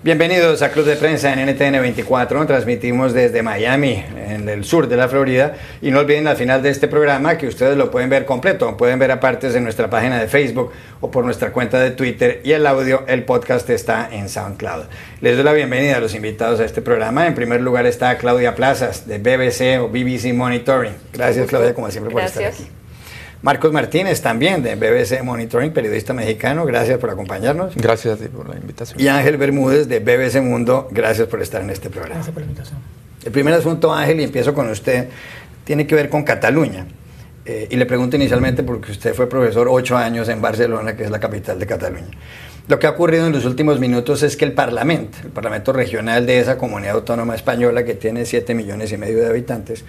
Bienvenidos a Club de Prensa en NTN 24, transmitimos desde Miami, en el sur de la Florida, y no olviden al final de este programa que ustedes lo pueden ver completo, pueden ver aparte de nuestra página de Facebook o por nuestra cuenta de Twitter, y el audio, el podcast está en SoundCloud. Les doy la bienvenida a los invitados a este programa. En primer lugar está Claudia Plazas, de BBC o BBC Monitoring. Gracias, Claudia, como siempre, por estar aquí. Marcos Martínez, también de BBC Monitoring, periodista mexicano, gracias por acompañarnos. Gracias a ti por la invitación. Y Ángel Bermúdez, de BBC Mundo, gracias por estar en este programa. Gracias por la invitación. El primer asunto, Ángel, y empiezo con usted, tiene que ver con Cataluña. Y le pregunto inicialmente porque usted fue profesor 8 años en Barcelona, que es la capital de Cataluña. Lo que ha ocurrido en los últimos minutos es que el Parlamento regional de esa comunidad autónoma española, que tiene 7,5 millones de habitantes,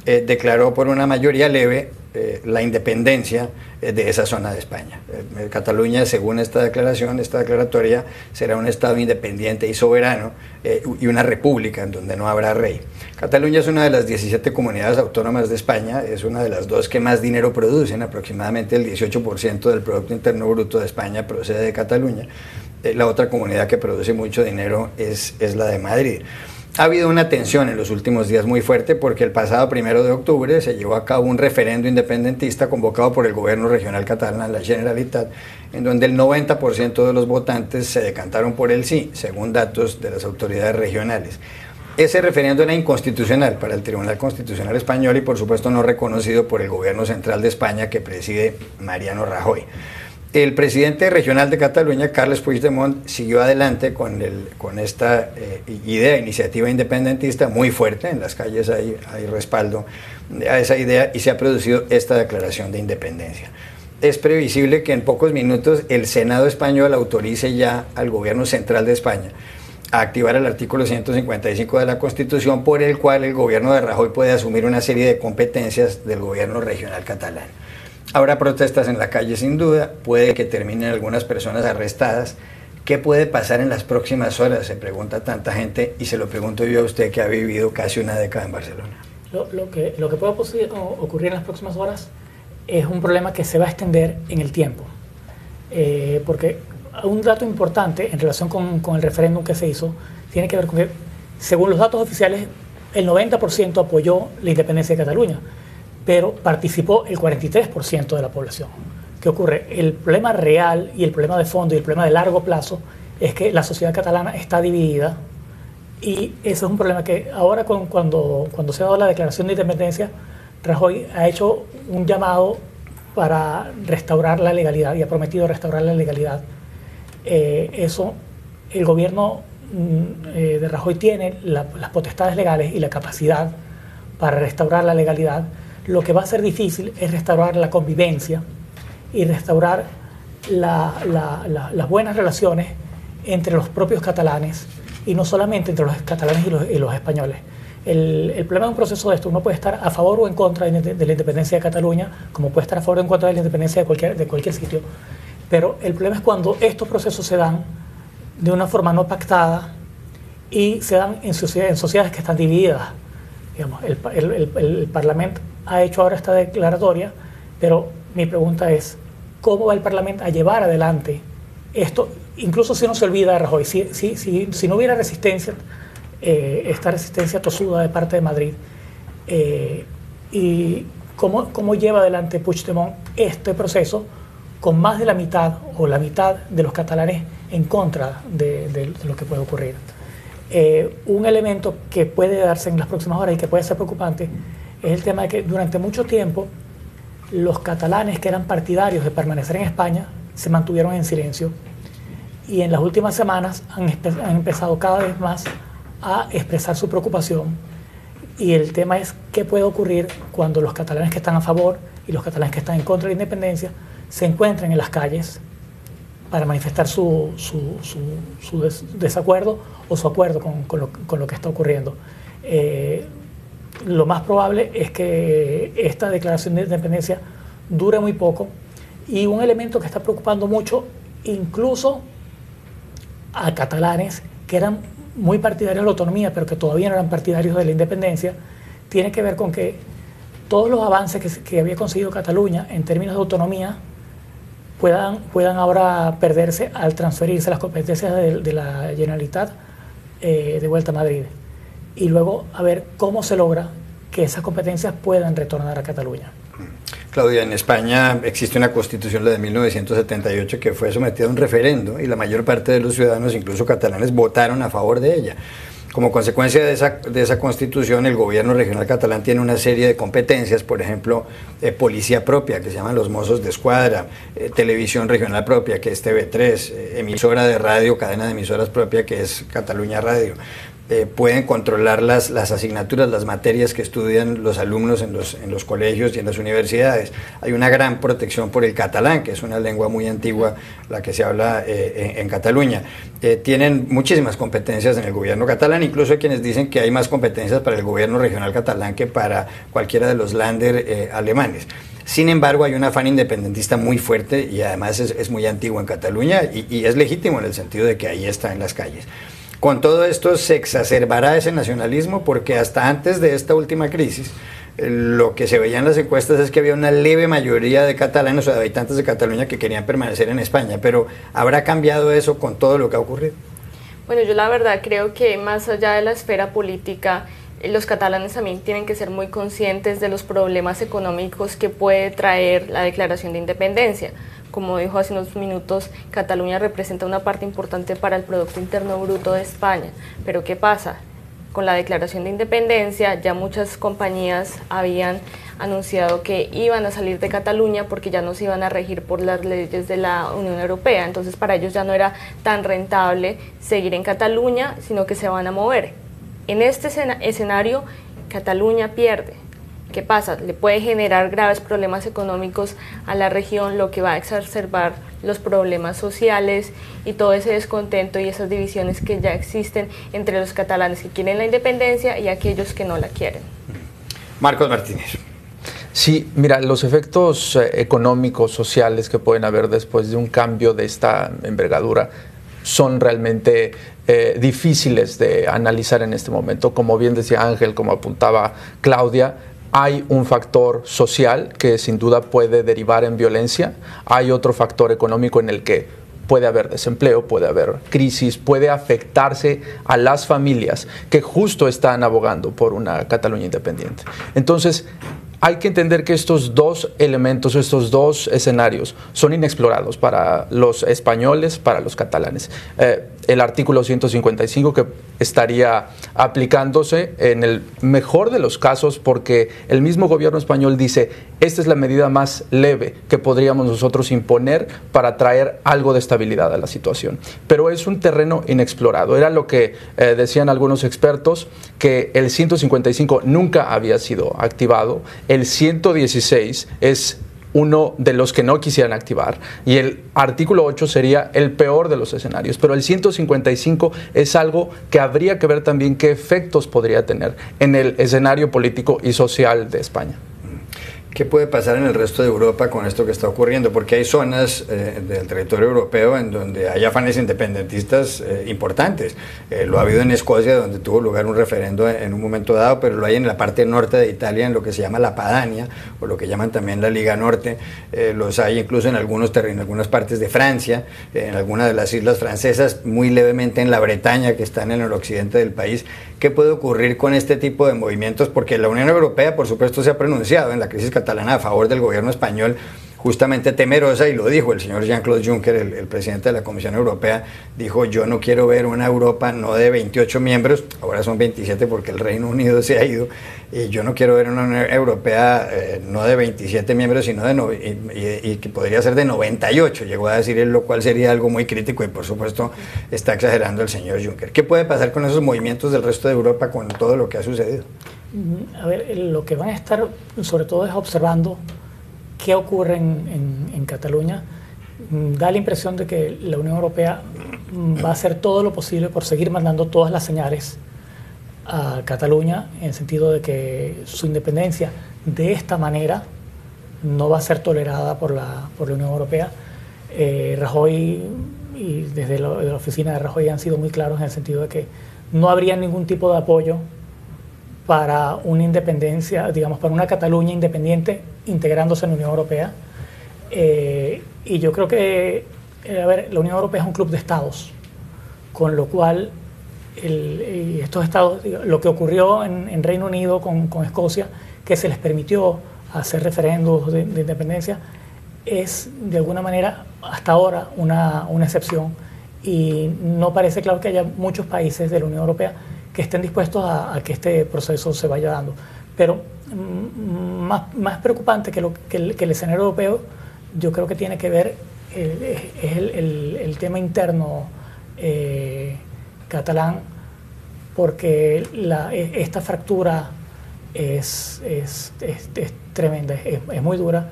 declaró por una mayoría leve la independencia de esa zona de España. Cataluña, según esta declaratoria, será un Estado independiente y soberano y una república en donde no habrá rey. Cataluña es una de las 17 comunidades autónomas de España, es una de las dos que más dinero producen, aproximadamente el 18% del Producto Interno Bruto de España procede de Cataluña. La otra comunidad que produce mucho dinero es la de Madrid. Ha habido una tensión en los últimos días muy fuerte porque el pasado 1 de octubre se llevó a cabo un referendo independentista convocado por el gobierno regional catalán, la Generalitat, en donde el 90% de los votantes se decantaron por el sí, según datos de las autoridades regionales. Ese referendo era inconstitucional para el Tribunal Constitucional Español y por supuesto no reconocido por el gobierno central de España que preside Mariano Rajoy. El presidente regional de Cataluña, Carles Puigdemont, siguió adelante con esta iniciativa independentista muy fuerte. En las calles hay respaldo a esa idea y se ha producido esta declaración de independencia. Es previsible que en pocos minutos el Senado español autorice ya al gobierno central de España a activar el artículo 155 de la Constitución, por el cual el gobierno de Rajoy puede asumir una serie de competencias del gobierno regional catalán. Habrá protestas en la calle sin duda, puede que terminen algunas personas arrestadas. ¿Qué puede pasar en las próximas horas? Se pregunta tanta gente y se lo pregunto yo a usted que ha vivido casi una década en Barcelona. Lo que puede ocurrir en las próximas horas es un problema que se va a extender en el tiempo. Porque un dato importante en relación con el referéndum que se hizo tiene que ver con que, según los datos oficiales, el 90% apoyó la independencia de Cataluña, pero participó el 43% de la población. ¿Qué ocurre? El problema real y el problema de fondo y el problema de largo plazo es que la sociedad catalana está dividida y eso es un problema que ahora cuando se ha dado la declaración de independencia, Rajoy ha hecho un llamado para restaurar la legalidad y ha prometido restaurar la legalidad. El gobierno de Rajoy tiene las potestades legales y la capacidad para restaurar la legalidad. Lo que va a ser difícil es restaurar la convivencia y restaurar las buenas relaciones entre los propios catalanes y no solamente entre los catalanes y los españoles. El problema de un proceso de esto, uno puede estar a favor o en contra de la independencia de Cataluña, como puede estar a favor o en contra de la independencia de cualquier sitio, pero el problema es cuando estos procesos se dan de una forma no pactada y se dan en sociedades que están divididas. Digamos, el Parlamento ha hecho ahora esta declaratoria, pero mi pregunta es, ¿cómo va el Parlamento a llevar adelante esto? Incluso si no se olvida de Rajoy, si no hubiera resistencia, esta resistencia tosuda de parte de Madrid, y cómo lleva adelante Puigdemont este proceso con más de la mitad o la mitad de los catalanes en contra de lo que puede ocurrir. Un elemento que puede darse en las próximas horas y que puede ser preocupante es el tema de que durante mucho tiempo los catalanes que eran partidarios de permanecer en España se mantuvieron en silencio y en las últimas semanas han empezado cada vez más a expresar su preocupación, y el tema es qué puede ocurrir cuando los catalanes que están a favor y los catalanes que están en contra de la independencia se encuentren en las calles para manifestar su desacuerdo o su acuerdo con lo que está ocurriendo. Lo más probable es que esta declaración de independencia dure muy poco, y un elemento que está preocupando mucho incluso a catalanes que eran muy partidarios de la autonomía pero que todavía no eran partidarios de la independencia, tiene que ver con que todos los avances que había conseguido Cataluña en términos de autonomía puedan ahora perderse al transferirse las competencias de la Generalitat de vuelta a Madrid. Y luego a ver cómo se logra que esas competencias puedan retornar a Cataluña. Claudia, en España existe una constitución, la de 1978, que fue sometida a un referendo y la mayor parte de los ciudadanos, incluso catalanes, votaron a favor de ella. Como consecuencia de esa constitución, el gobierno regional catalán tiene una serie de competencias, por ejemplo, policía propia, que se llaman los Mossos d'Esquadra, televisión regional propia, que es TV3, emisora de radio, cadena de emisoras propia, que es Cataluña Radio. Pueden controlar las asignaturas, las materias que estudian los alumnos en los colegios y en las universidades. Hay una gran protección por el catalán, que es una lengua muy antigua, la que se habla en Cataluña. Tienen muchísimas competencias en el gobierno catalán, incluso hay quienes dicen que hay más competencias para el gobierno regional catalán que para cualquiera de los Länder alemanes. Sin embargo, hay un afán independentista muy fuerte y además es muy antiguo en Cataluña y es legítimo en el sentido de que ahí está en las calles. Con todo esto se exacerbará ese nacionalismo porque hasta antes de esta última crisis lo que se veía en las encuestas es que había una leve mayoría de catalanes o de habitantes de Cataluña que querían permanecer en España, pero ¿habrá cambiado eso con todo lo que ha ocurrido? Bueno, yo la verdad creo que más allá de la esfera política, los catalanes también tienen que ser muy conscientes de los problemas económicos que puede traer la declaración de independencia. Como dijo hace unos minutos, Cataluña representa una parte importante para el Producto Interno Bruto de España. Pero ¿qué pasa? Con la declaración de independencia ya muchas compañías habían anunciado que iban a salir de Cataluña porque ya no se iban a regir por las leyes de la Unión Europea. Entonces para ellos ya no era tan rentable seguir en Cataluña, sino que se van a mover. En este escenario, Cataluña pierde. ¿Qué pasa? Le puede generar graves problemas económicos a la región, lo que va a exacerbar los problemas sociales y todo ese descontento y esas divisiones que ya existen entre los catalanes que quieren la independencia y aquellos que no la quieren. Marcos Martínez. Sí, mira, los efectos económicos, sociales que pueden haber después de un cambio de esta envergadura son realmente difíciles de analizar en este momento. Como bien decía Ángel, como apuntaba Claudia, hay un factor social que sin duda puede derivar en violencia, hay otro factor económico en el que puede haber desempleo, puede haber crisis, puede afectarse a las familias que justo están abogando por una Cataluña independiente. Entonces, hay que entender que estos dos elementos, estos dos escenarios son inexplorados para los españoles, para los catalanes. El artículo 155 que estaría aplicándose en el mejor de los casos porque el mismo gobierno español dice esta es la medida más leve que podríamos nosotros imponer para traer algo de estabilidad a la situación. Pero es un terreno inexplorado. Era lo que decían algunos expertos, que el 155 nunca había sido activado. El 116 es uno de los que no quisieran activar y el artículo 8 sería el peor de los escenarios, pero el 155 es algo que habría que ver también qué efectos podría tener en el escenario político y social de España. ¿Qué puede pasar en el resto de Europa con esto que está ocurriendo? Porque hay zonas del territorio europeo en donde hay afanes independentistas importantes. Lo ha habido en Escocia, donde tuvo lugar un referendo en un momento dado, pero lo hay en la parte norte de Italia, en lo que se llama la Padania, o lo que llaman también la Liga Norte. Los hay incluso en algunas partes de Francia, en algunas de las islas francesas, muy levemente en la Bretaña, que están en el occidente del país. ¿Qué puede ocurrir con este tipo de movimientos? Porque la Unión Europea, por supuesto, se ha pronunciado en la crisis catalana a favor del gobierno español, justamente temerosa, y lo dijo el señor Jean-Claude Juncker, el presidente de la Comisión Europea, dijo: yo no quiero ver una Europa no de 28 miembros, ahora son 27 porque el Reino Unido se ha ido, y yo no quiero ver una Unión Europea no de 27 miembros, sino y que podría ser de 98, llegó a decir él, lo cual sería algo muy crítico, y por supuesto está exagerando el señor Juncker. ¿Qué puede pasar con esos movimientos del resto de Europa con todo lo que ha sucedido? A ver, lo que van a estar sobre todo es observando qué ocurre en Cataluña. Da la impresión de que la Unión Europea va a hacer todo lo posible por seguir mandando todas las señales a Cataluña, en el sentido de que su independencia de esta manera no va a ser tolerada por la Unión Europea. Rajoy y desde la oficina de Rajoy han sido muy claros en el sentido de que no habría ningún tipo de apoyo para una independencia, digamos, para una Cataluña independiente integrándose en la Unión Europea. Y yo creo que, a ver, la Unión Europea es un club de estados, con lo cual estos estados, lo que ocurrió en Reino Unido con Escocia, que se les permitió hacer referendos de independencia, es de alguna manera hasta ahora una excepción, y no parece claro que haya muchos países de la Unión Europea que estén dispuestos a que este proceso se vaya dando. Pero más preocupante que el escenario europeo, yo creo que tiene que ver es el tema interno catalán, porque esta fractura es tremenda, es muy dura,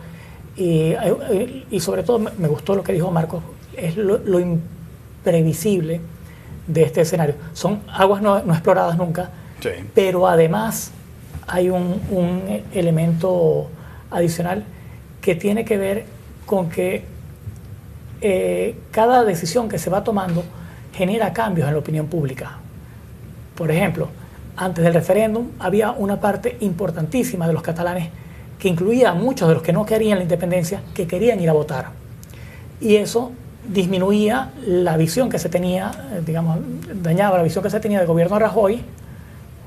y sobre todo me gustó lo que dijo Marcos, es lo imprevisible de este escenario. Son aguas no exploradas nunca, sí, pero además hay un elemento adicional que tiene que ver con que cada decisión que se va tomando genera cambios en la opinión pública. Por ejemplo, antes del referéndum había una parte importantísima de los catalanes que incluía a muchos de los que no querían la independencia, que querían ir a votar. Y eso disminuía la visión que se tenía, digamos, dañaba la visión que se tenía del gobierno de Rajoy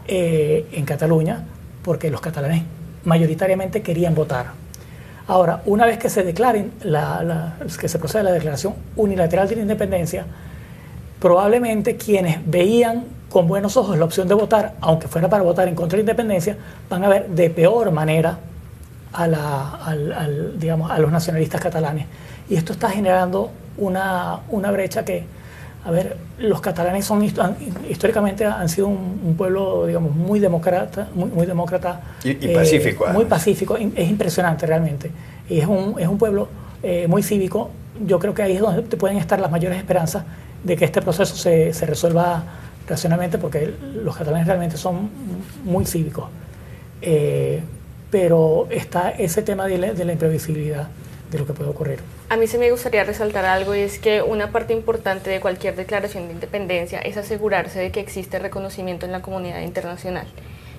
en Cataluña, porque los catalanes mayoritariamente querían votar. Ahora, una vez que se declaren que se procede a la declaración unilateral de la independencia, probablemente quienes veían con buenos ojos la opción de votar, aunque fuera para votar en contra de la independencia, van a ver de peor manera digamos, a los nacionalistas catalanes. Y esto está generando una brecha que, a ver, los catalanes históricamente han sido un pueblo, digamos, muy demócrata y pacífico. Muy pacífico, es impresionante realmente. Y es un pueblo muy cívico. Yo creo que ahí es donde te pueden estar las mayores esperanzas de que este proceso se resuelva racionalmente, porque los catalanes realmente son muy cívicos. Pero está ese tema de la imprevisibilidad de lo que puede ocurrir. A mí se me gustaría resaltar algo, y es que una parte importante de cualquier declaración de independencia es asegurarse de que existe reconocimiento en la comunidad internacional.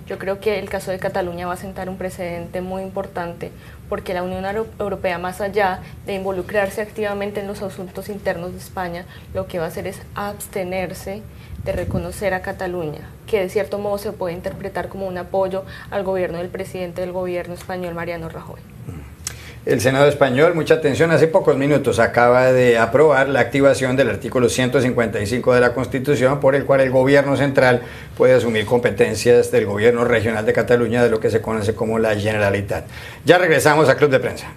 Yo creo que el caso de Cataluña va a sentar un precedente muy importante, porque la Unión Europea, más allá de involucrarse activamente en los asuntos internos de España, lo que va a hacer es abstenerse de reconocer a Cataluña, que de cierto modo se puede interpretar como un apoyo al gobierno del presidente del gobierno español, Mariano Rajoy. El Senado español, mucha atención, hace pocos minutos acaba de aprobar la activación del artículo 155 de la Constitución, por el cual el gobierno central puede asumir competencias del gobierno regional de Cataluña, de lo que se conoce como la Generalitat. Ya regresamos a Club de Prensa.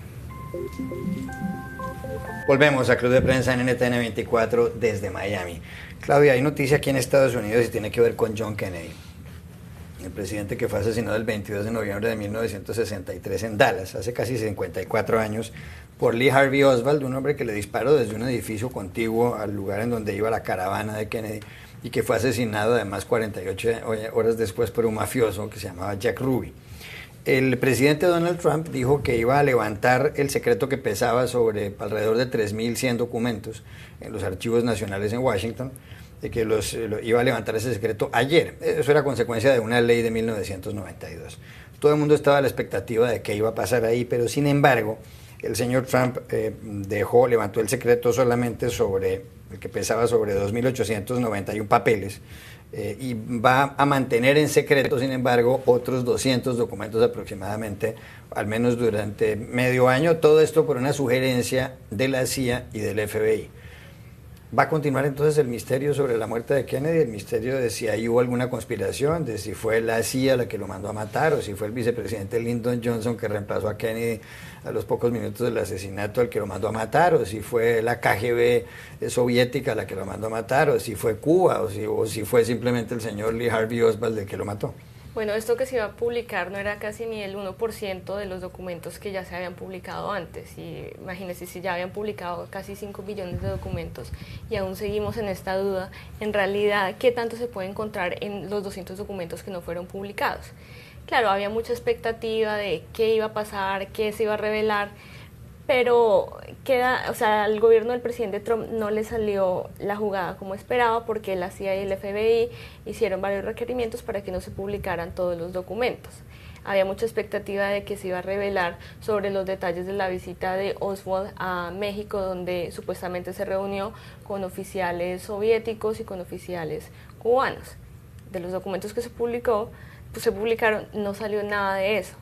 Volvemos a Club de Prensa en NTN 24 desde Miami. Claudia, hay noticia aquí en Estados Unidos y tiene que ver con John Kennedy, el presidente que fue asesinado el 22 de noviembre de 1963 en Dallas, hace casi 54 años, por Lee Harvey Oswald, un hombre que le disparó desde un edificio contiguo al lugar en donde iba la caravana de Kennedy, y que fue asesinado además 48 horas después por un mafioso que se llamaba Jack Ruby. El presidente Donald Trump dijo que iba a levantar el secreto que pesaba sobre alrededor de 3.100 documentos en los archivos nacionales en Washington, de que iba a levantar ese secreto ayer. Eso era consecuencia de una ley de 1992. Todo el mundo estaba a la expectativa de qué iba a pasar ahí, pero sin embargo, el señor Trump levantó el secreto solamente sobre el que pesaba sobre 2.891 papeles, y va a mantener en secreto, sin embargo, otros 200 documentos aproximadamente, al menos durante medio año, todo esto por una sugerencia de la CIA y del FBI. ¿Va a continuar entonces el misterio sobre la muerte de Kennedy, el misterio de si ahí hubo alguna conspiración, de si fue la CIA la que lo mandó a matar, o si fue el vicepresidente Lyndon Johnson que reemplazó a Kennedy a los pocos minutos del asesinato el que lo mandó a matar, o si fue la KGB soviética la que lo mandó a matar, o si fue Cuba, o si fue simplemente el señor Lee Harvey Oswald el que lo mató? Bueno, esto que se iba a publicar no era casi ni el 1% de los documentos que ya se habían publicado antes. Y imagínense, si ya habían publicado casi 5 millones de documentos y aún seguimos en esta duda, en realidad, ¿qué tanto se puede encontrar en los 200 documentos que no fueron publicados? Claro, había mucha expectativa de qué iba a pasar, qué se iba a revelar, pero al gobierno del presidente Trump no le salió la jugada como esperaba, porque la CIA y el FBI hicieron varios requerimientos para que no se publicaran todos los documentos. había mucha expectativa de que se iba a revelar sobre los detalles de la visita de Oswald a México, donde supuestamente se reunió con oficiales soviéticos y con oficiales cubanos. De los documentos que se publicaron, no salió nada de eso.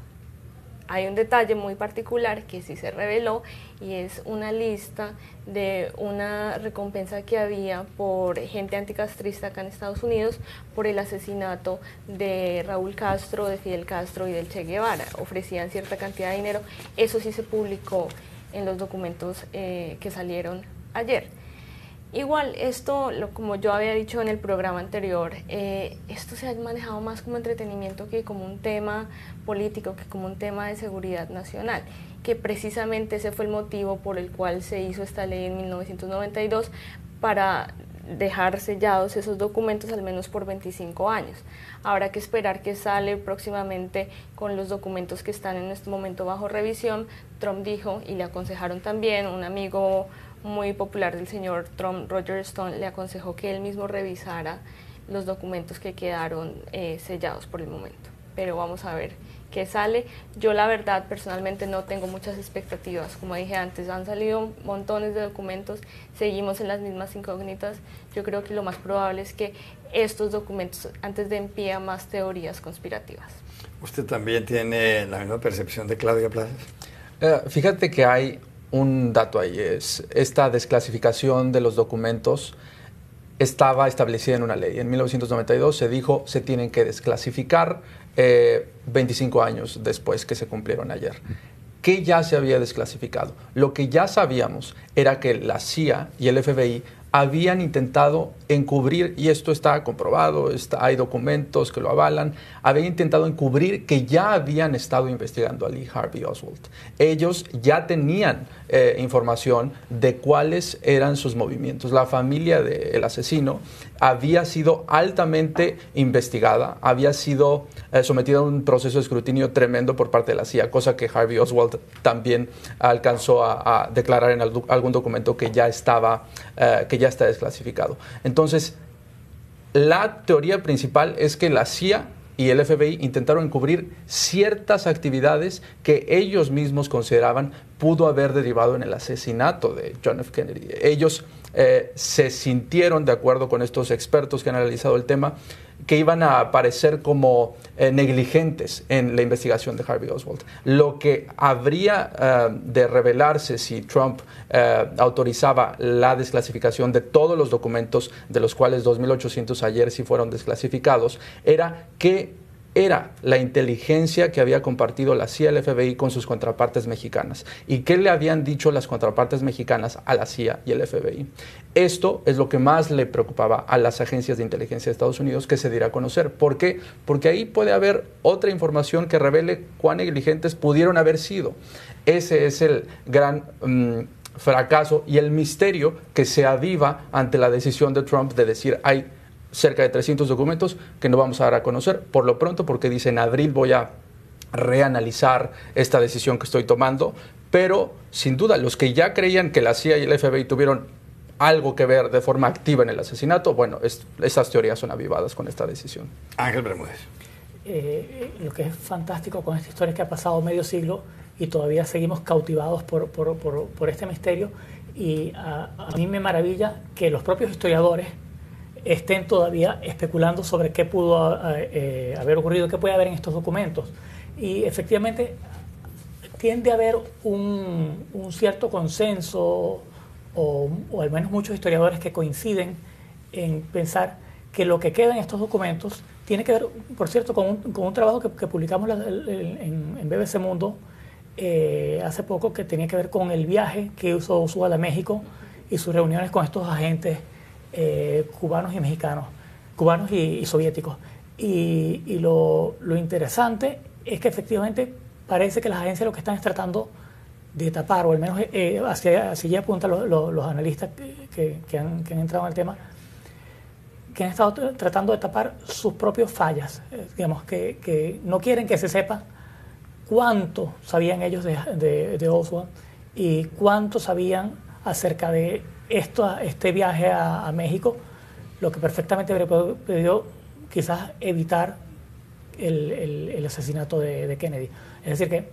Hay un detalle muy particular que sí se reveló, y es una lista de una recompensa que había por gente anticastrista acá en Estados Unidos por el asesinato de Raúl Castro, de Fidel Castro y del Che Guevara. Ofrecían cierta cantidad de dinero. Eso sí se publicó en los documentos que salieron ayer. Igual, esto, como yo había dicho en el programa anterior, esto se ha manejado más como entretenimiento que como un tema político, que como un tema de seguridad nacional, que precisamente ese fue el motivo por el cual se hizo esta ley en 1992, para dejar sellados esos documentos al menos por 25 años. Habrá que esperar que sale próximamente con los documentos que están en este momento bajo revisión. Trump dijo, y le aconsejaron también, un amigo muy popular del señor Trump, Roger Stone, le aconsejó que él mismo revisara los documentos que quedaron sellados por el momento. Pero vamos a ver qué sale. Yo la verdad personalmente no tengo muchas expectativas. Como dije antes, han salido montones de documentos, seguimos en las mismas incógnitas. Yo creo que lo más probable es que estos documentos antes den pie a más teorías conspirativas. ¿Usted también tiene la misma percepción de Claudia Plazas? Fíjate que hay un dato ahí, es esta desclasificación de los documentos estaba establecida en una ley. En 1992 se dijo se tienen que desclasificar 25 años después que se cumplieron ayer. ¿Qué ya se había desclasificado? Lo que ya sabíamos era que la CIA y el FBI habían intentado encubrir, y esto está comprobado, hay documentos que lo avalan, habían intentado encubrir que ya habían estado investigando a Lee Harvey Oswald. Ellos ya tenían información de cuáles eran sus movimientos. La familia del asesino había sido altamente investigada, había sido sometida a un proceso de escrutinio tremendo por parte de la CIA, cosa que Harvey Oswald también alcanzó a declarar en algún documento que ya está desclasificado. Entonces, la teoría principal es que la CIA y el FBI intentaron encubrir ciertas actividades que ellos mismos consideraban pudo haber derivado en el asesinato de John F. Kennedy. Ellos se sintieron, de acuerdo con estos expertos que han analizado el tema, que iban a aparecer como negligentes en la investigación de Harvey Oswald. Lo que habría de revelarse si Trump autorizaba la desclasificación de todos los documentos, de los cuales 2.800 ayer sí fueron desclasificados, era que era la inteligencia que había compartido la CIA y el FBI con sus contrapartes mexicanas. ¿Y qué le habían dicho las contrapartes mexicanas a la CIA y el FBI? Esto es lo que más le preocupaba a las agencias de inteligencia de Estados Unidos, que se diera a conocer. ¿Por qué? Porque ahí puede haber otra información que revele cuán negligentes pudieron haber sido. Ese es el gran fracaso y el misterio que se aviva ante la decisión de Trump de decir hay cerca de 300 documentos que no vamos a dar a conocer por lo pronto, porque dice en abril voy a reanalizar esta decisión que estoy tomando, pero sin duda los que ya creían que la CIA y el FBI tuvieron algo que ver de forma activa en el asesinato, bueno, esas teorías son avivadas con esta decisión. Ángel Bermúdez. Lo que es fantástico con esta historia es que ha pasado medio siglo y todavía seguimos cautivados por este misterio, y a mí me maravilla que los propios historiadores estén todavía especulando sobre qué pudo haber ocurrido, qué puede haber en estos documentos. Y efectivamente tiende a haber un cierto consenso, o al menos muchos historiadores que coinciden en pensar que lo que queda en estos documentos tiene que ver, por cierto, con un trabajo que publicamos en BBC Mundo hace poco, que tenía que ver con el viaje que hizo Oswald a México y sus reuniones con estos agentes cubanos y mexicanos, cubanos y soviéticos. Y lo interesante es que efectivamente parece que las agencias lo que están es tratando de tapar, o al menos hacia allá apuntan los analistas que han entrado en el tema, que han estado tratando de tapar sus propias fallas, digamos, que no quieren que se sepa cuánto sabían ellos de Oswald y cuánto sabían acerca de este viaje a México, lo que perfectamente habría podido quizás evitar el asesinato de Kennedy. Es decir que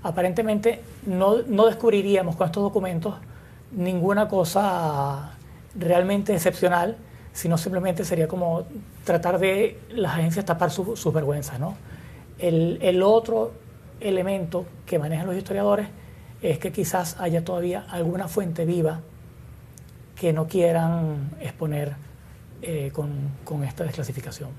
aparentemente no descubriríamos con estos documentos ninguna cosa realmente excepcional, sino simplemente sería como tratar de las agencias tapar sus vergüenzas, ¿no? El otro elemento que manejan los historiadores es que quizás haya todavía alguna fuente viva que no quieran exponer con esta desclasificación.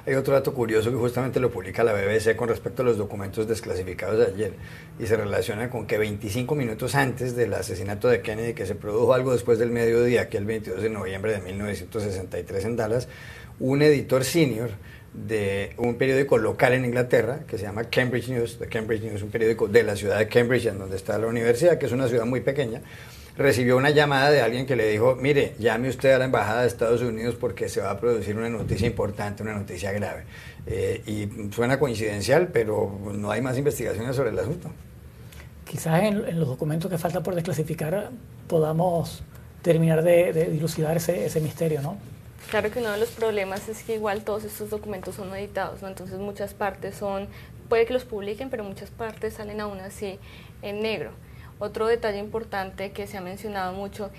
Hay otro dato curioso que justamente lo publica la BBC con respecto a los documentos desclasificados de ayer y se relaciona con que 25 minutos antes del asesinato de Kennedy, que se produjo algo después del mediodía, que el 22 de noviembre de 1963 en Dallas, un editor senior de un periódico local en Inglaterra que se llama Cambridge News, The Cambridge News, un periódico de la ciudad de Cambridge, en donde está la universidad, que es una ciudad muy pequeña, recibió una llamada de alguien que le dijo: mire, llame usted a la embajada de Estados Unidos porque se va a producir una noticia importante, una noticia grave. Y suena coincidencial, pero no hay más investigaciones sobre el asunto. Quizás en los documentos que falta por desclasificar podamos terminar de dilucidar ese misterio, ¿no? Claro que uno de los problemas es que igual todos estos documentos son editados, ¿no? Entonces muchas partes puede que los publiquen, pero muchas partes salen aún así en negro. Otro detalle importante que se ha mencionado mucho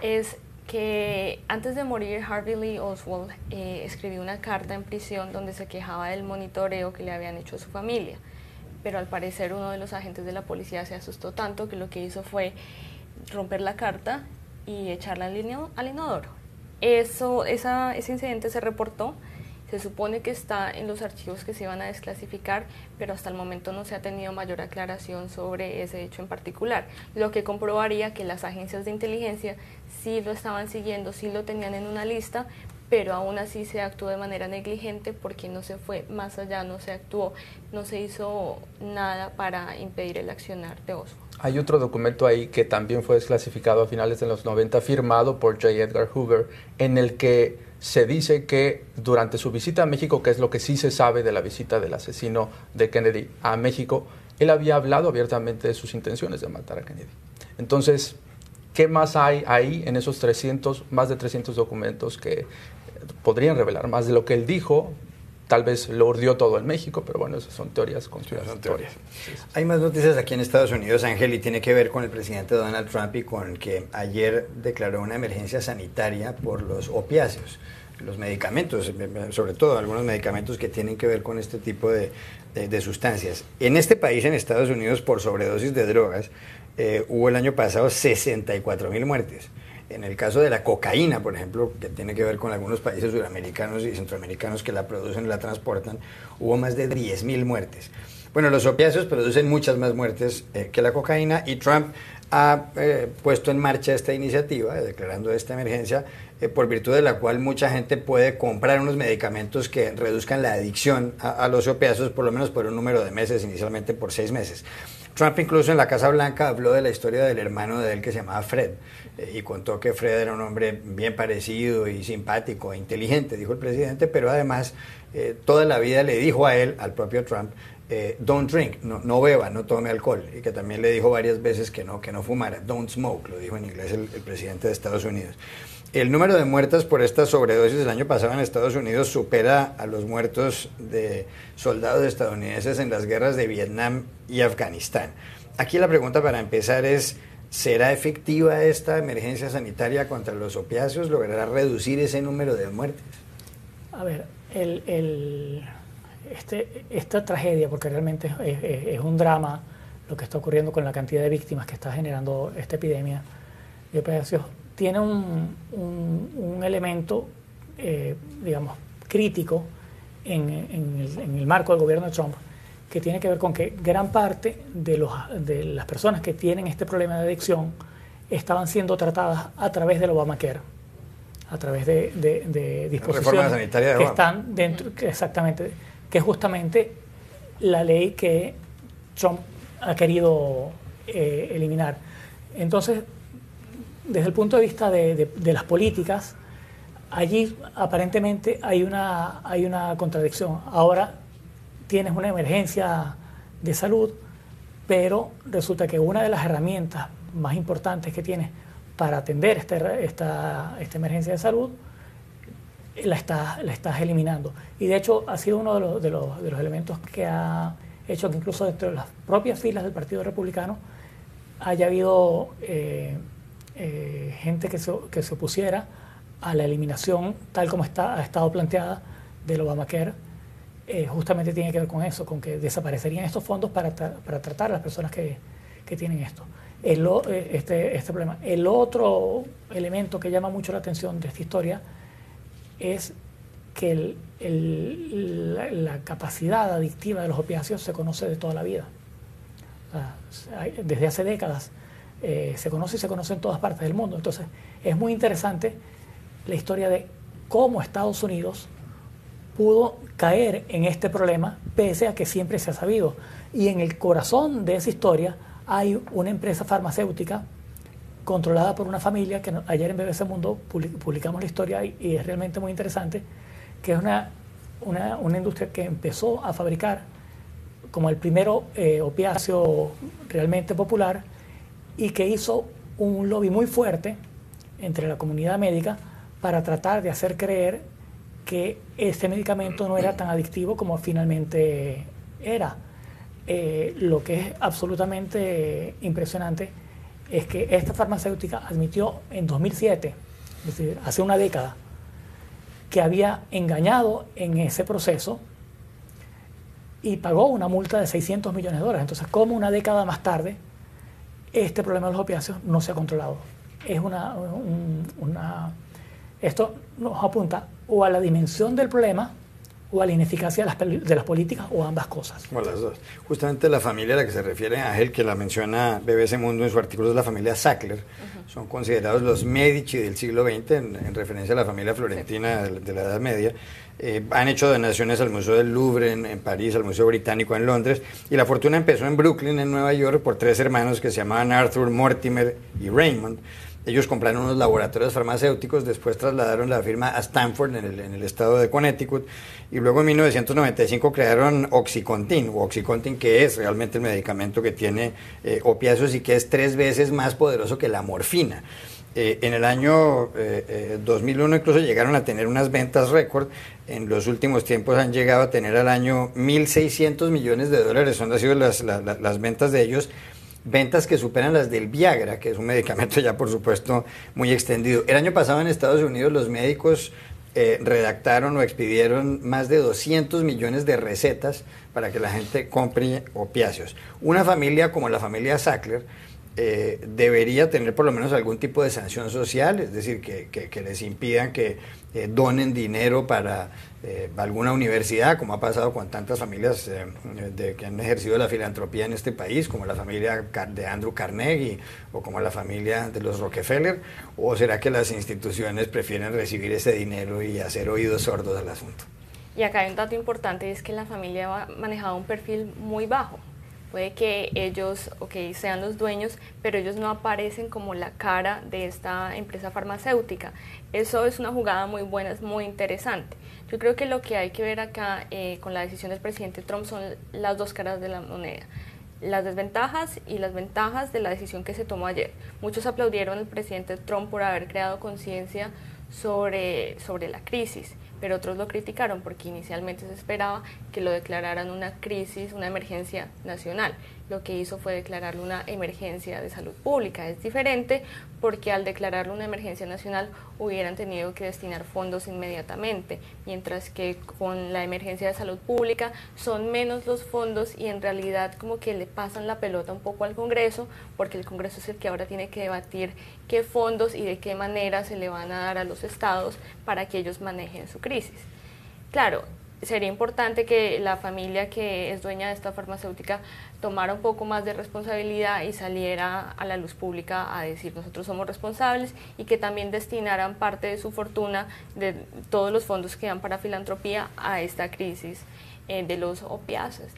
es que antes de morir Harvey Lee Oswald escribió una carta en prisión donde se quejaba del monitoreo que le habían hecho a su familia, pero al parecer uno de los agentes de la policía se asustó tanto que lo que hizo fue romper la carta y echarla al inodoro. Ese incidente se reportó, se supone que está en los archivos que se iban a desclasificar, pero hasta el momento no se ha tenido mayor aclaración sobre ese hecho en particular, lo que comprobaría que las agencias de inteligencia sí lo estaban siguiendo, sí lo tenían en una lista, pero aún así se actuó de manera negligente porque no se fue más allá, no se hizo nada para impedir el accionar de Oswald. Hay otro documento ahí que también fue desclasificado a finales de los 90, firmado por J. Edgar Hoover, en el que se dice que durante su visita a México, que es lo que sí se sabe de la visita del asesino de Kennedy a México, él había hablado abiertamente de sus intenciones de matar a Kennedy. Entonces, ¿qué más hay ahí en esos más de 300 documentos que podrían revelar más de lo que él dijo? Tal vez lo urdió todo en México, pero bueno, esas son teorías conspiratorias. Sí. Hay más noticias aquí en Estados Unidos, Ángel, y tiene que ver con el presidente Donald Trump y con que ayer declaró una emergencia sanitaria por los opiáceos, los medicamentos, sobre todo algunos medicamentos que tienen que ver con este tipo de sustancias. En este país, en Estados Unidos, por sobredosis de drogas, hubo el año pasado 64,000 muertes. En el caso de la cocaína, por ejemplo, que tiene que ver con algunos países sudamericanos y centroamericanos que la producen y la transportan, hubo más de 10,000 muertes. Bueno, los opiáceos producen muchas más muertes que la cocaína, y Trump ha puesto en marcha esta iniciativa, declarando esta emergencia, por virtud de la cual mucha gente puede comprar unos medicamentos que reduzcan la adicción a los opiáceos, por lo menos por un número de meses, inicialmente por 6 meses. Trump incluso en la Casa Blanca habló de la historia del hermano de él que se llamaba Fred, y contó que Fred era un hombre bien parecido y simpático e inteligente, dijo el presidente, pero además toda la vida le dijo a él, al propio Trump, don't drink, no beba, no tome alcohol, y que también le dijo varias veces que no fumara, don't smoke, lo dijo en inglés el presidente de Estados Unidos. El número de muertes por esta sobredosis del año pasado en Estados Unidos supera a los muertos de soldados estadounidenses en las guerras de Vietnam y Afganistán. Aquí la pregunta para empezar es: ¿será efectiva esta emergencia sanitaria contra los opiáceos? ¿Logrará reducir ese número de muertes? A ver, esta tragedia, porque realmente es un drama lo que está ocurriendo con la cantidad de víctimas que está generando esta epidemia de opiáceos, tiene un elemento, digamos, crítico en el marco del gobierno de Trump, que tiene que ver con que gran parte de las personas que tienen este problema de adicción estaban siendo tratadas a través del Obamacare, a través de disposiciones que están dentro, exactamente, que es justamente la ley que Trump ha querido eliminar. Entonces, desde el punto de vista de las políticas, allí aparentemente hay una contradicción. Ahora tienes una emergencia de salud, pero resulta que una de las herramientas más importantes que tienes para atender esta emergencia de salud la estás eliminando. Y de hecho ha sido uno de los elementos que ha hecho que incluso dentro de las propias filas del Partido Republicano haya habido gente que se opusiera a la eliminación tal como ha estado planteada del Obamacare. Justamente tiene que ver con eso, con que desaparecerían estos fondos para tratar a las personas que tienen esto. Este problema. El otro elemento que llama mucho la atención de esta historia es que la capacidad adictiva de los opiáceos se conoce de toda la vida. Desde hace décadas se conoce en todas partes del mundo. Entonces es muy interesante la historia de cómo Estados Unidos pudo caer en este problema pese a que siempre se ha sabido. Y en el corazón de esa historia hay una empresa farmacéutica controlada por una familia que ayer en BBC Mundo publicamos la historia y es realmente muy interesante, que es una industria que empezó a fabricar como el primero opiáceo realmente popular y que hizo un lobby muy fuerte entre la comunidad médica para tratar de hacer creer que este medicamento no era tan adictivo como finalmente era. Lo que es absolutamente impresionante es que esta farmacéutica admitió en 2007, es decir, hace una década, que había engañado en ese proceso y pagó una multa de $600 millones. Entonces, ¿cómo una década más tarde este problema de los opiáceos no se ha controlado? Es esto nos apunta o a la dimensión del problema o a la ineficacia de las políticas o ambas cosas. O las dos. Justamente la familia a la que se refiere Ángel, que la menciona BBC Mundo en su artículo, es la familia Sackler. Son considerados los Medici del siglo XX, en referencia a la familia florentina de la Edad Media. Han hecho donaciones al Museo del Louvre en París, al Museo Británico en Londres, y la fortuna empezó en Brooklyn, en Nueva York, por 3 hermanos que se llamaban Arthur, Mortimer y Raymond. Ellos compraron unos laboratorios farmacéuticos, después trasladaron la firma a Stanford, en el estado de Connecticut, y luego en 1995 crearon Oxycontin, que es realmente el medicamento que tiene opiáceos y que es 3 veces más poderoso que la morfina. En el año 2001 incluso llegaron a tener unas ventas récord. En los últimos tiempos han llegado a tener al año $1.600 millones. Han sido las ventas de ellos. Ventas que superan las del Viagra, que es un medicamento ya por supuesto muy extendido. El año pasado en Estados Unidos los médicos redactaron o expidieron más de 200 millones de recetas para que la gente compre opiáceos. Una familia como la familia Sackler debería tener por lo menos algún tipo de sanción social, es decir, que les impidan que donen dinero para alguna universidad, como ha pasado con tantas familias que han ejercido la filantropía en este país, como la familia de Andrew Carnegie o como la familia de los Rockefeller. ¿O será que las instituciones prefieren recibir ese dinero y hacer oídos sordos al asunto? Y acá hay un dato importante, es que la familia ha manejado un perfil muy bajo. Puede que ellos, sean los dueños, pero ellos no aparecen como la cara de esta empresa farmacéutica. Eso es una jugada muy buena, es muy interesante. Yo creo que lo que hay que ver acá con la decisión del presidente Trump son las dos caras de la moneda. Las desventajas y las ventajas de la decisión que se tomó ayer. Muchos aplaudieron al presidente Trump por haber creado conciencia sobre la crisis, pero otros lo criticaron porque inicialmente se esperaba que lo declararan una crisis, una emergencia nacional. Lo que hizo fue declararlo una emergencia de salud pública. Es diferente porque al declararlo una emergencia nacional hubieran tenido que destinar fondos inmediatamente, mientras que con la emergencia de salud pública son menos los fondos y en realidad como que le pasan la pelota un poco al Congreso, porque el Congreso es el que ahora tiene que debatir qué fondos y de qué manera se le van a dar a los estados para que ellos manejen su crisis. Claro, sería importante que la familia que es dueña de esta farmacéutica tomara un poco más de responsabilidad y saliera a la luz pública a decir nosotros somos responsables, y que también destinaran parte de su fortuna, de todos los fondos que dan para filantropía, a esta crisis de los opiáceos.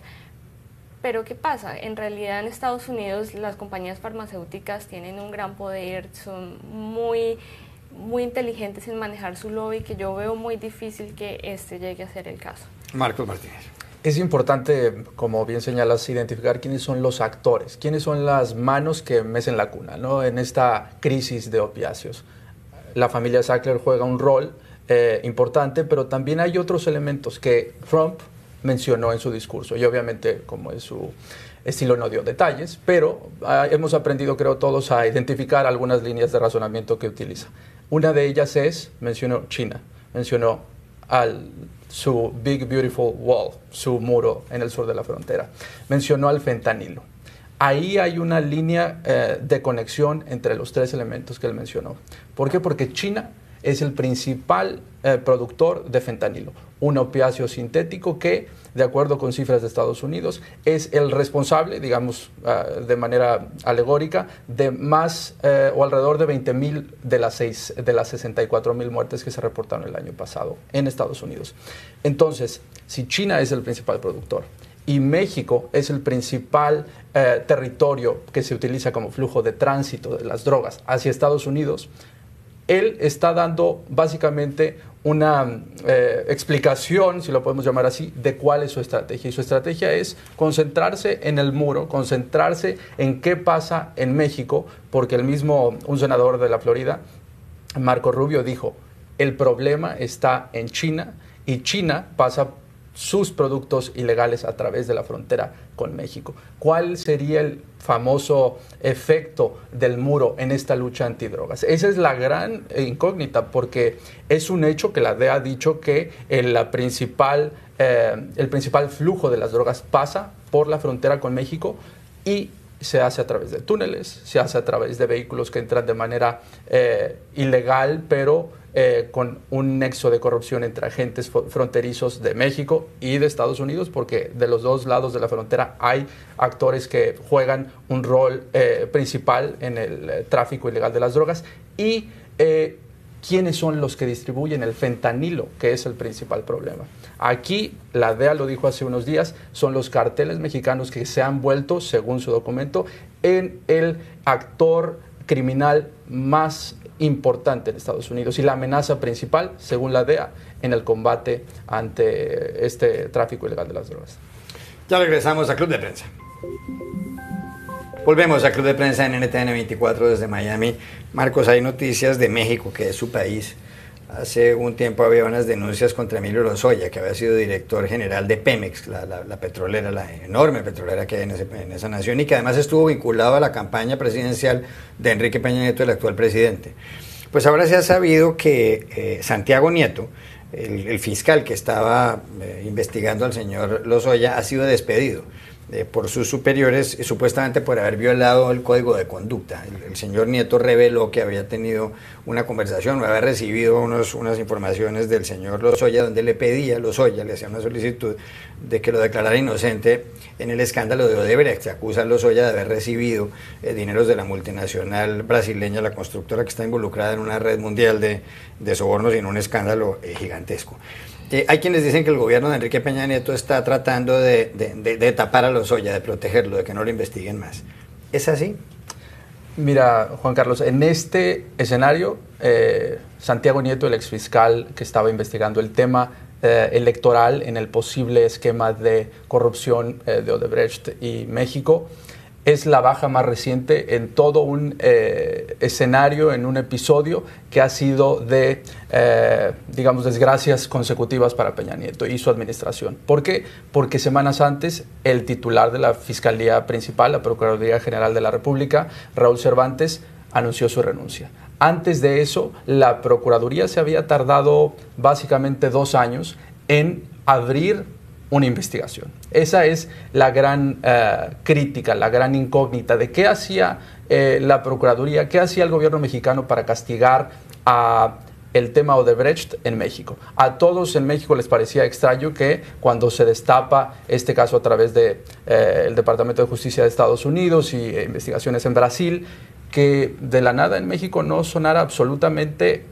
Pero ¿qué pasa? En realidad en Estados Unidos las compañías farmacéuticas tienen un gran poder, son muy inteligentes en manejar su lobby, que yo veo muy difícil que este llegue a ser el caso. Marcos Martínez. Es importante, como bien señalas, identificar quiénes son los actores, quiénes son las manos que mecen la cuna, ¿no? En esta crisis de opiáceos. La familia Sackler juega un rol importante, pero también hay otros elementos que Trump mencionó en su discurso y obviamente, como es su estilo, no dio detalles, pero hemos aprendido, creo todos, a identificar algunas líneas de razonamiento que utiliza. Una de ellas mencionó China, mencionó su Big Beautiful Wall, su muro en el sur de la frontera, mencionó al fentanilo. Ahí hay una línea de conexión entre los tres elementos que él mencionó. ¿Por qué? Porque China es el principal productor de fentanilo, un opiáceo sintético que, de acuerdo con cifras de Estados Unidos, es el responsable, digamos de manera alegórica, de más o alrededor de 20,000 de las 64,000 muertes que se reportaron el año pasado en Estados Unidos. Entonces, si China es el principal productor y México es el principal territorio que se utiliza como flujo de tránsito de las drogas hacia Estados Unidos, él está dando básicamente una explicación, si lo podemos llamar así, de cuál es su estrategia. Y su estrategia es concentrarse en el muro, concentrarse en qué pasa en México, porque un senador de la Florida, Marco Rubio, dijo, el problema está en China y China pasa sus productos ilegales a través de la frontera con México. ¿Cuál sería el famoso efecto del muro en esta lucha antidrogas? Esa es la gran incógnita, porque es un hecho que la DEA ha dicho que el principal flujo de las drogas pasa por la frontera con México y se hace a través de túneles, se hace a través de vehículos que entran de manera ilegal, pero con un nexo de corrupción entre agentes fronterizos de México y de Estados Unidos, porque de los dos lados de la frontera hay actores que juegan un rol principal en el tráfico ilegal de las drogas. Y ¿quiénes son los que distribuyen el fentanilo, que es el principal problema? Aquí, la DEA lo dijo hace unos días, son los carteles mexicanos que se han vuelto, según su documento, en el actor criminal más importante en Estados Unidos y la amenaza principal, según la DEA, en el combate ante este tráfico ilegal de las drogas. Ya regresamos a Club de Prensa. Volvemos a Club de Prensa en NTN 24 desde Miami. Marcos, hay noticias de México, que es su país. Hace un tiempo había unas denuncias contra Emilio Lozoya, que había sido director general de Pemex, la petrolera, la enorme petrolera que hay en esa nación, y que además estuvo vinculado a la campaña presidencial de Enrique Peña Nieto, el actual presidente. Pues ahora se ha sabido que Santiago Nieto, el fiscal que estaba investigando al señor Lozoya, ha sido despedido por sus superiores, supuestamente por haber violado el código de conducta. El señor Nieto reveló que había tenido una conversación, o había recibido unas informaciones del señor Lozoya, donde le pedía, Lozoya le hacía una solicitud de que lo declarara inocente en el escándalo de Odebrecht. Se acusa a Lozoya de haber recibido dineros de la multinacional brasileña, la constructora, que está involucrada en una red mundial de sobornos y en un escándalo gigantesco. Hay quienes dicen que el gobierno de Enrique Peña Nieto está tratando de tapar a Lozoya, de protegerlo, de que no lo investiguen más. ¿Es así? Mira, Juan Carlos, en este escenario, Santiago Nieto, el exfiscal que estaba investigando el tema electoral en el posible esquema de corrupción de Odebrecht y México, es la baja más reciente en todo un escenario, en un episodio que ha sido de, digamos, desgracias consecutivas para Peña Nieto y su administración. ¿Por qué? Porque semanas antes el titular de la Fiscalía Principal, la Procuraduría General de la República, Raúl Cervantes, anunció su renuncia. Antes de eso, la Procuraduría se había tardado básicamente 2 años en abrir una investigación. Esa es la gran crítica, la gran incógnita de qué hacía la Procuraduría, qué hacía el gobierno mexicano para castigar a el tema Odebrecht en México. A todos en México les parecía extraño que cuando se destapa este caso a través de el Departamento de Justicia de Estados Unidos y investigaciones en Brasil, que de la nada en México no sonara absolutamente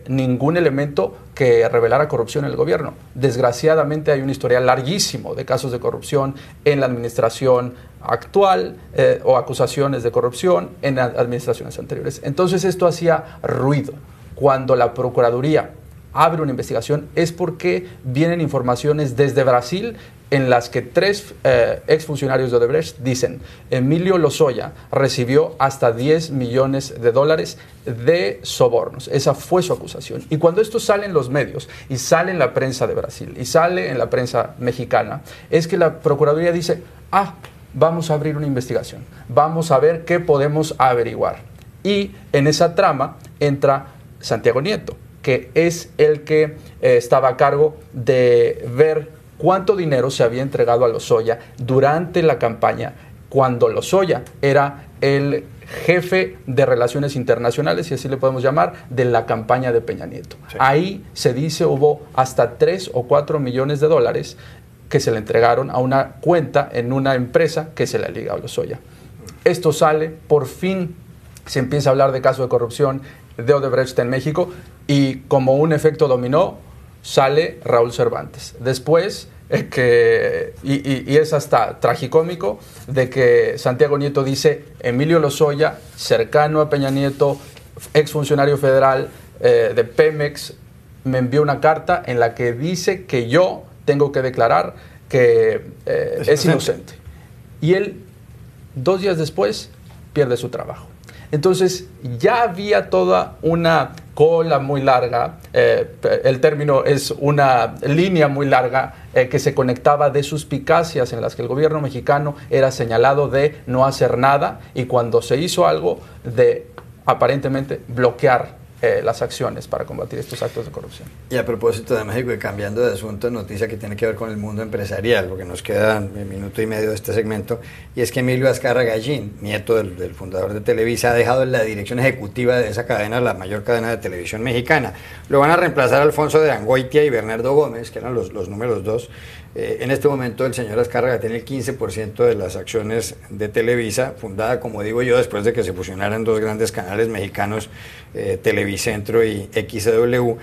ningún elemento que revelara corrupción en el gobierno. Desgraciadamente hay un historial larguísimo de casos de corrupción en la administración actual o acusaciones de corrupción en administraciones anteriores. Entonces esto hacía ruido. Cuando la Procuraduría abre una investigación es porque vienen informaciones desde Brasil en las que 3 exfuncionarios de Odebrecht dicen: Emilio Lozoya recibió hasta $10 millones de sobornos. Esa fue su acusación. Y cuando esto sale en los medios, y sale en la prensa de Brasil, y sale en la prensa mexicana, es que la Procuraduría dice: vamos a abrir una investigación, vamos a ver qué podemos averiguar. Y en esa trama entra Santiago Nieto, que es el que estaba a cargo de ver cuánto dinero se había entregado a Lozoya durante la campaña, cuando Lozoya era el jefe de Relaciones Internacionales, si así le podemos llamar, de la campaña de Peña Nieto. Sí. Ahí se dice hubo hasta 3 o 4 millones de dólares que se le entregaron a una cuenta en una empresa que se le liga a Lozoya. Esto sale, por fin se empieza a hablar de caso de corrupción de Odebrecht en México, y como un efecto dominó, sale Raúl Cervantes. Después, y es hasta tragicómico, de que Santiago Nieto dice: Emilio Lozoya, cercano a Peña Nieto, exfuncionario federal de Pemex, me envió una carta en la que dice que yo tengo que declarar que es inocente. Y él, 2 días después, pierde su trabajo. Entonces ya había toda una cola muy larga, el término es una línea muy larga que se conectaba de suspicacias en las que el gobierno mexicano era señalado de no hacer nada, y cuando se hizo algo, de aparentemente bloquear las acciones para combatir estos actos de corrupción. Y a propósito de México, y cambiando de asunto, noticia que tiene que ver con el mundo empresarial, porque nos queda 1 minuto y medio de este segmento, y es que Emilio Azcárraga Gallín, nieto del fundador de Televisa, ha dejado la dirección ejecutiva de esa cadena, la mayor cadena de televisión mexicana. Lo van a reemplazar Alfonso de Angoitia y Bernardo Gómez, que eran los números 2. En este momento el señor Azcárraga tiene el 15% de las acciones de Televisa, fundada, como digo yo, después de que se fusionaran 2 grandes canales mexicanos, Televicentro y XW,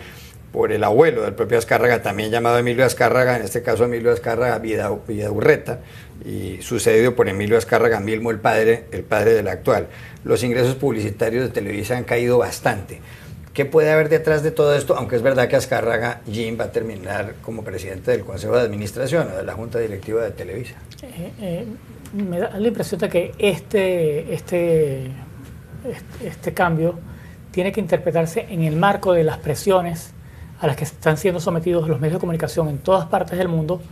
por el abuelo del propio Azcárraga, también llamado Emilio Azcárraga, en este caso Emilio Azcárraga Vidaurreta, y sucedido por Emilio Azcárraga Milmo, el padre del actual. Los ingresos publicitarios de Televisa han caído bastante. ¿Qué puede haber detrás de todo esto? Aunque es verdad que Azcárraga Gallín va a terminar como presidente del Consejo de Administración o de la Junta Directiva de Televisa. Me da la impresión de que este cambio tiene que interpretarse en el marco de las presiones a las que están siendo sometidos los medios de comunicación en todas partes del mundo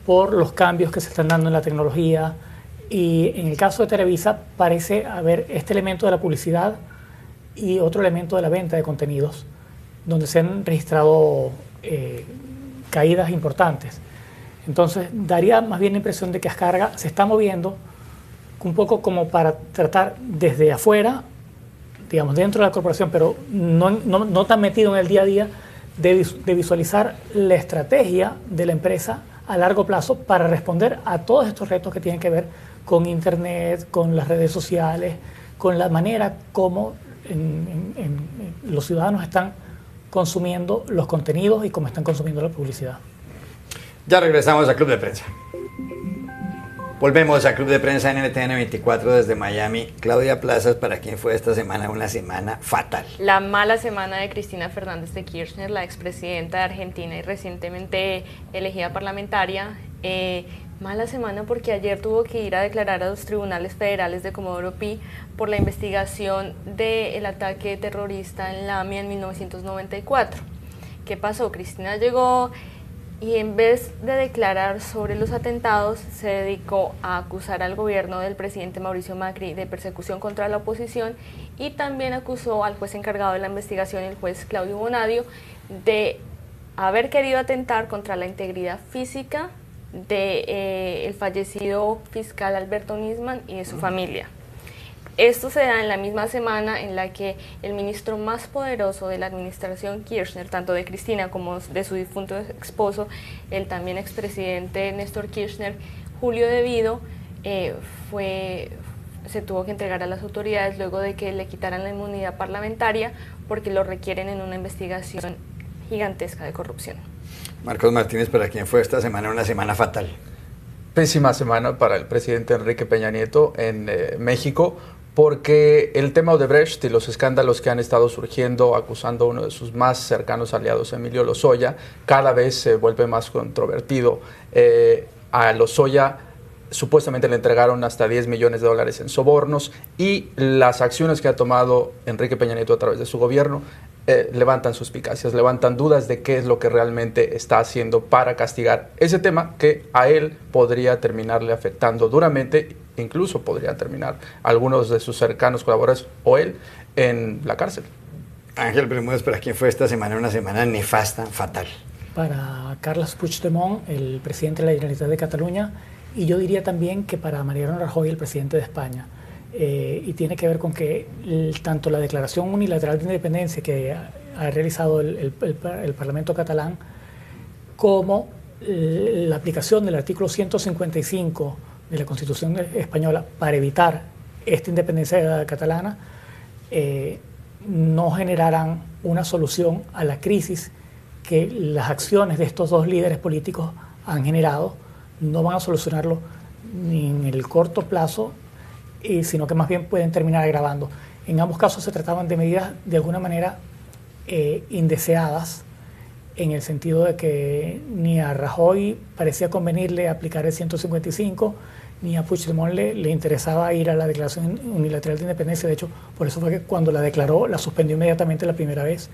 por los cambios que se están dando en la tecnología. Y en el caso de Televisa parece haber este elemento de la publicidad y otro elemento de la venta de contenidos, donde se han registrado caídas importantes. Entonces, daría más bien la impresión de que Azcárraga se está moviendo un poco como para tratar desde afuera, digamos, dentro de la corporación, pero no tan metido en el día a día, de visualizar la estrategia de la empresa a largo plazo para responder a todos estos retos que tienen que ver con Internet, con las redes sociales, con la manera como los ciudadanos están consumiendo los contenidos y cómo están consumiendo la publicidad. Ya regresamos a Club de Prensa. Volvemos a Club de Prensa en NTN 24 desde Miami. Claudia Plazas, ¿para quién fue esta semana una semana fatal? La mala semana de Cristina Fernández de Kirchner, la expresidenta de Argentina y recientemente elegida parlamentaria. Mala semana porque ayer tuvo que ir a declarar a los tribunales federales de Comodoro Pi por la investigación del ataque terrorista en Lamia en 1994. ¿Qué pasó? Cristina llegó y en vez de declarar sobre los atentados, se dedicó a acusar al gobierno del presidente Mauricio Macri de persecución contra la oposición, y también acusó al juez encargado de la investigación, el juez Claudio Bonadio, de haber querido atentar contra la integridad física de el fallecido fiscal Alberto Nisman y de su familia. Esto se da en la misma semana en la que el ministro más poderoso de la administración Kirchner, tanto de Cristina como de su difunto esposo, el también expresidente Néstor Kirchner, Julio De Vido, se tuvo que entregar a las autoridades luego de que le quitaran la inmunidad parlamentaria porque lo requieren en una investigación gigantesca de corrupción. Marcos Martínez, ¿para quién fue esta semana una semana fatal? Pésima semana para el presidente Enrique Peña Nieto en México, porque el tema Odebrecht y los escándalos que han estado surgiendo acusando a uno de sus más cercanos aliados, Emilio Lozoya, cada vez se vuelve más controvertido. A Lozoya supuestamente le entregaron hasta $10 millones en sobornos, y las acciones que ha tomado Enrique Peña Nieto a través de su gobierno levantan suspicacias, levantan dudas de qué es lo que realmente está haciendo para castigar ese tema que a él podría terminarle afectando duramente, incluso podría terminar algunos de sus cercanos colaboradores o él en la cárcel. Ángel Bermúdez, ¿para quién fue esta semana una semana nefasta, fatal? Para Carles Puigdemont, el presidente de la Generalitat de Cataluña, y yo diría también que para Mariano Rajoy, el presidente de España. Y tiene que ver con que tanto la declaración unilateral de independencia que ha realizado el Parlamento catalán, como la aplicación del artículo 155 de la Constitución española para evitar esta independencia catalana, no generarán una solución a la crisis que las acciones de estos dos líderes políticos han generado. No van a solucionarlo ni en el corto plazo, sino que más bien pueden terminar agravando. En ambos casos se trataban de medidas de alguna manera indeseadas, en el sentido de que ni a Rajoy parecía convenirle aplicar el 155, ni a Puigdemont le interesaba ir a la declaración unilateral de independencia. De hecho, por eso fue que cuando la declaró, la suspendió inmediatamente la primera vez,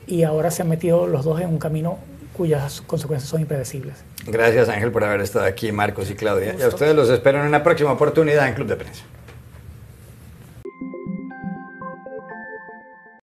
y ahora se han metido los dos en un camino cuyas consecuencias son impredecibles. Gracias, Ángel, por haber estado aquí, Marcos y Claudia. Y a ustedes los espero en una próxima oportunidad en Club de Prensa.